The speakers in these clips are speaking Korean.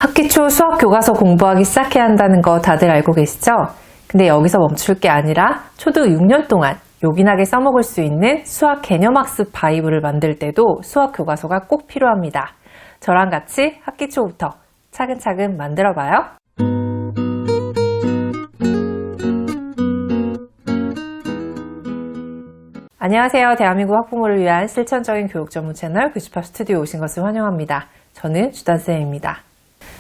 학기 초 수학 교과서 공부하기 시작해야 한다는 거 다들 알고 계시죠? 근데 여기서 멈출 게 아니라 초등 6년 동안 요긴하게 써먹을 수 있는 수학 개념학습 바이블을 만들 때도 수학 교과서가 꼭 필요합니다. 저랑 같이 학기 초부터 차근차근 만들어봐요. 안녕하세요. 대한민국 학부모를 위한 실천적인 교육 전문 채널 교집합 스튜디오에 오신 것을 환영합니다. 저는 주단쌤입니다.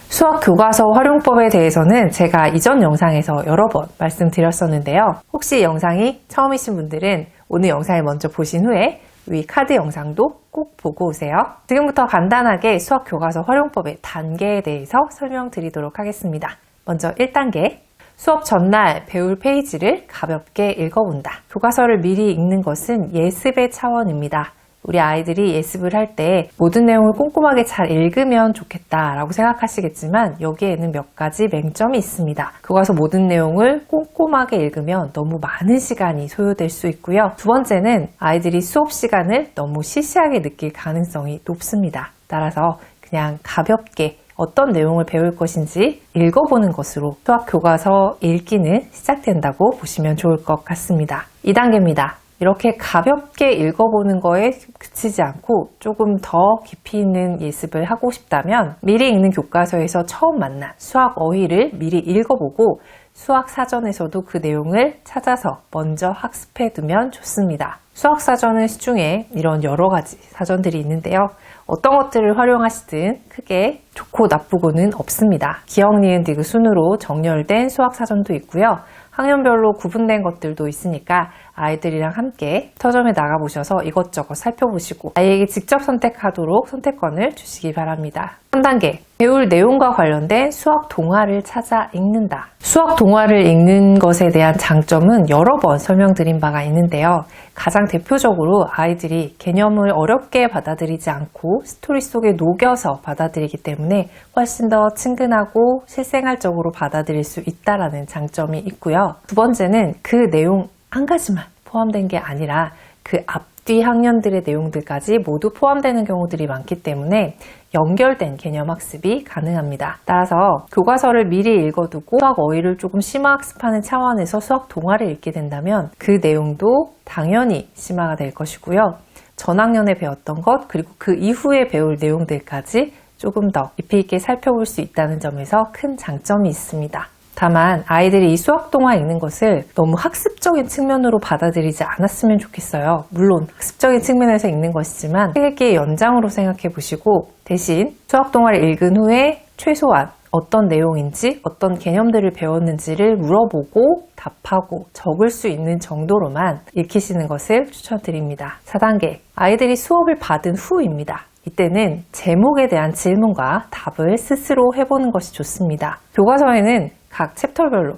수학 교과서 활용법에 대해서는 제가 이전 영상에서 여러 번 말씀드렸었는데요. 혹시 영상이 처음이신 분들은 오늘 영상을 먼저 보신 후에 위 카드 영상도 꼭 보고 오세요. 지금부터 간단하게 수학 교과서 활용법의 단계에 대해서 설명드리도록 하겠습니다. 먼저 1단계. 수업 전날 배울 페이지를 가볍게 읽어본다. 교과서를 미리 읽는 것은 예습의 차원입니다. 우리 아이들이 예습을 할 때 모든 내용을 꼼꼼하게 잘 읽으면 좋겠다라고 생각하시겠지만 여기에는 몇 가지 맹점이 있습니다. 교과서 모든 내용을 꼼꼼하게 읽으면 너무 많은 시간이 소요될 수 있고요. 두 번째는 아이들이 수업 시간을 너무 시시하게 느낄 가능성이 높습니다. 따라서 그냥 가볍게 어떤 내용을 배울 것인지 읽어보는 것으로 수학 교과서 읽기는 시작된다고 보시면 좋을 것 같습니다. 2단계입니다. 이렇게 가볍게 읽어보는 거에 그치지 않고 조금 더 깊이 있는 예습을 하고 싶다면 미리 읽는 교과서에서 처음 만난 수학 어휘를 미리 읽어보고 수학 사전에서도 그 내용을 찾아서 먼저 학습해 두면 좋습니다. 수학 사전은 시중에 이런 여러 가지 사전들이 있는데요. 어떤 것들을 활용하시든 크게 좋고 나쁘고는 없습니다. 기억, 니은, 디귿 순으로 정렬된 수학 사전도 있고요. 학년별로 구분된 것들도 있으니까 아이들이랑 함께 서점에 나가보셔서 이것저것 살펴보시고 아이에게 직접 선택하도록 선택권을 주시기 바랍니다. 3단계. 배울 내용과 관련된 수학 동화를 찾아 읽는다. 수학 동화를 읽는 것에 대한 장점은 여러 번 설명드린 바가 있는데요. 가장 대표적으로 아이들이 개념을 어렵게 받아들이지 않고 스토리 속에 녹여서 받아들이기 때문에 훨씬 더 친근하고 실생활적으로 받아들일 수 있다는 장점이 있고요. 두 번째는 그 내용 한 가지만 포함된 게 아니라 그 앞뒤 학년들의 내용들까지 모두 포함되는 경우들이 많기 때문에 연결된 개념 학습이 가능합니다. 따라서 교과서를 미리 읽어두고 수학 어휘를 조금 심화학습하는 차원에서 수학 동화를 읽게 된다면 그 내용도 당연히 심화가 될 것이고요. 전학년에 배웠던 것 그리고 그 이후에 배울 내용들까지 조금 더 깊이 있게 살펴볼 수 있다는 점에서 큰 장점이 있습니다. 다만 아이들이 이 수학 동화 읽는 것을 너무 학습적인 측면으로 받아들이지 않았으면 좋겠어요. 물론 학습적인 측면에서 읽는 것이지만 책 읽기의 연장으로 생각해 보시고 대신 수학 동화를 읽은 후에 최소한 어떤 내용인지 어떤 개념들을 배웠는지를 물어보고 답하고 적을 수 있는 정도로만 읽히시는 것을 추천드립니다. 4단계. 아이들이 수업을 받은 후입니다. 이때는 제목에 대한 질문과 답을 스스로 해보는 것이 좋습니다. 교과서에는 각 챕터별로,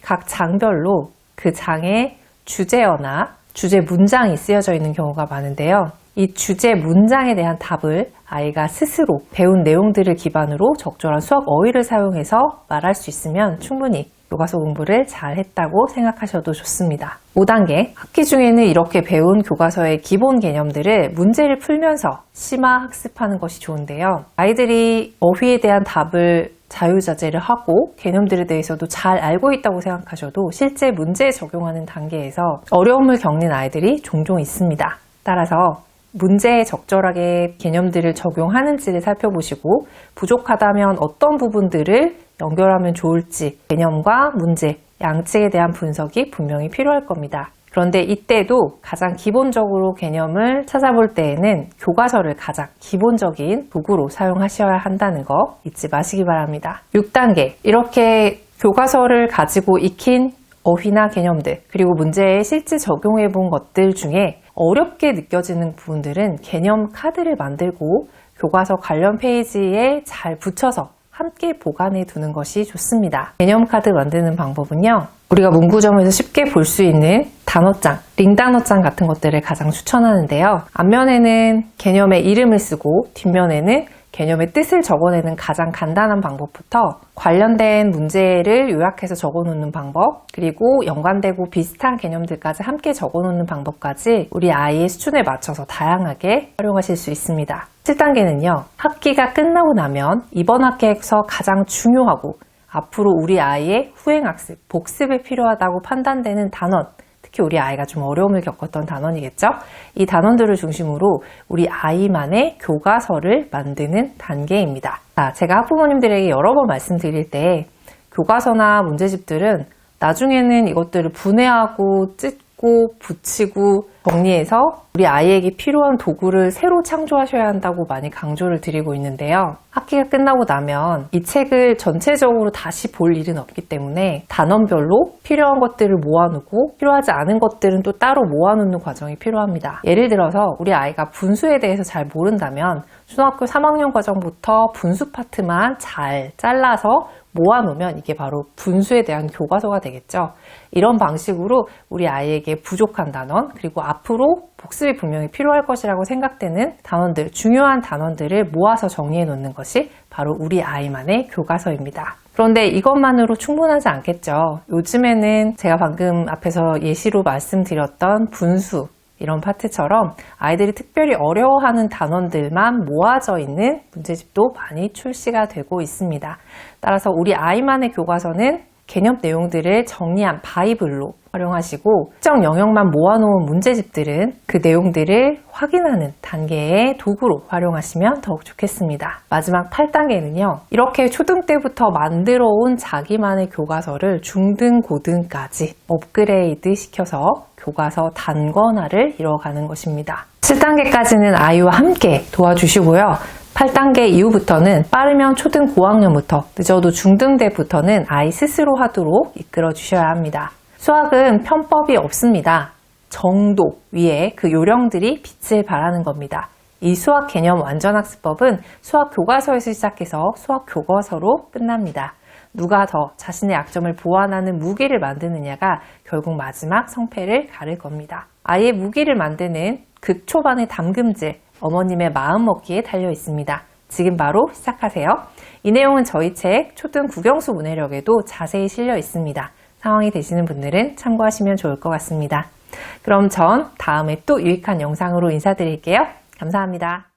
각 장별로 그 장의 주제어나 주제 문장이 쓰여져 있는 경우가 많은데요. 이 주제 문장에 대한 답을 아이가 스스로 배운 내용들을 기반으로 적절한 수학 어휘를 사용해서 말할 수 있으면 충분히 교과서 공부를 잘 했다고 생각하셔도 좋습니다. 5단계. 학기 중에는 이렇게 배운 교과서의 기본 개념들을 문제를 풀면서 심화 학습하는 것이 좋은데요. 아이들이 어휘에 대한 답을 자유자재를 하고 개념들에 대해서도 잘 알고 있다고 생각하셔도 실제 문제에 적용하는 단계에서 어려움을 겪는 아이들이 종종 있습니다. 따라서 문제에 적절하게 개념들을 적용하는지를 살펴보시고 부족하다면 어떤 부분들을 연결하면 좋을지 개념과 문제, 양측에 대한 분석이 분명히 필요할 겁니다. 그런데 이때도 가장 기본적으로 개념을 찾아볼 때에는 교과서를 가장 기본적인 도구로 사용하셔야 한다는 거 잊지 마시기 바랍니다. 6단계. 이렇게 교과서를 가지고 익힌 어휘나 개념들 그리고 문제에 실제 적용해 본 것들 중에 어렵게 느껴지는 부분들은 개념 카드를 만들고 교과서 관련 페이지에 잘 붙여서 함께 보관해 두는 것이 좋습니다. 개념 카드 만드는 방법은요. 우리가 문구점에서 쉽게 볼 수 있는 단어장, 링단어장 같은 것들을 가장 추천하는데요. 앞면에는 개념의 이름을 쓰고 뒷면에는 개념의 뜻을 적어내는 가장 간단한 방법부터 관련된 문제를 요약해서 적어놓는 방법, 그리고 연관되고 비슷한 개념들까지 함께 적어놓는 방법까지 우리 아이의 수준에 맞춰서 다양하게 활용하실 수 있습니다. 7단계는요, 학기가 끝나고 나면 이번 학기에서 가장 중요하고 앞으로 우리 아이의 후행학습, 복습에 필요하다고 판단되는 단원, 특히 우리 아이가 좀 어려움을 겪었던 단원이겠죠? 이 단원들을 중심으로 우리 아이만의 교과서를 만드는 단계입니다. 제가 학부모님들에게 여러 번 말씀드릴 때 교과서나 문제집들은 나중에는 이것들을 분해하고 찢고 붙이고 정리해서 우리 아이에게 필요한 도구를 새로 창조하셔야 한다고 많이 강조를 드리고 있는데요. 학기가 끝나고 나면 이 책을 전체적으로 다시 볼 일은 없기 때문에 단원별로 필요한 것들을 모아놓고 필요하지 않은 것들은 또 따로 모아놓는 과정이 필요합니다. 예를 들어서 우리 아이가 분수에 대해서 잘 모른다면 초등학교 3학년 과정부터 분수 파트만 잘 잘라서 모아놓으면 이게 바로 분수에 대한 교과서가 되겠죠. 이런 방식으로 우리 아이에게 부족한 단원, 그리고 앞으로 복습이 분명히 필요할 것이라고 생각되는 단원들, 중요한 단원들을 모아서 정리해 놓는 것이 바로 우리 아이만의 교과서입니다. 그런데 이것만으로 충분하지 않겠죠. 요즘에는 제가 방금 앞에서 예시로 말씀드렸던 분수, 이런 파트처럼 아이들이 특별히 어려워하는 단원들만 모아져 있는 문제집도 많이 출시가 되고 있습니다. 따라서 우리 아이만의 교과서는 개념 내용들을 정리한 바이블로 활용하시고 특정 영역만 모아놓은 문제집들은 그 내용들을 확인하는 단계의 도구로 활용하시면 더욱 좋겠습니다. 마지막 8단계는요. 이렇게 초등 때부터 만들어 온 자기만의 교과서를 중등, 고등까지 업그레이드 시켜서 교과서 단권화를 이뤄가는 것입니다. 7단계까지는 아이와 함께 도와주시고요. 8단계 이후부터는 빠르면 초등 고학년부터, 늦어도 중등 때부터는 아이 스스로 하도록 이끌어 주셔야 합니다. 수학은 편법이 없습니다. 정도 위에 그 요령들이 빛을 발하는 겁니다. 이 수학 개념 완전학습법은 수학 교과서에서 시작해서 수학 교과서로 끝납니다. 누가 더 자신의 약점을 보완하는 무기를 만드느냐가 결국 마지막 성패를 가를 겁니다. 아이의 무기를 만드는 극초반의 담금질, 어머님의 마음먹기에 달려 있습니다. 지금 바로 시작하세요. 이 내용은 저희 책 초등 국영수 문해력에도 자세히 실려 있습니다. 상황이 되시는 분들은 참고하시면 좋을 것 같습니다. 그럼 전 다음에 또 유익한 영상으로 인사드릴게요. 감사합니다.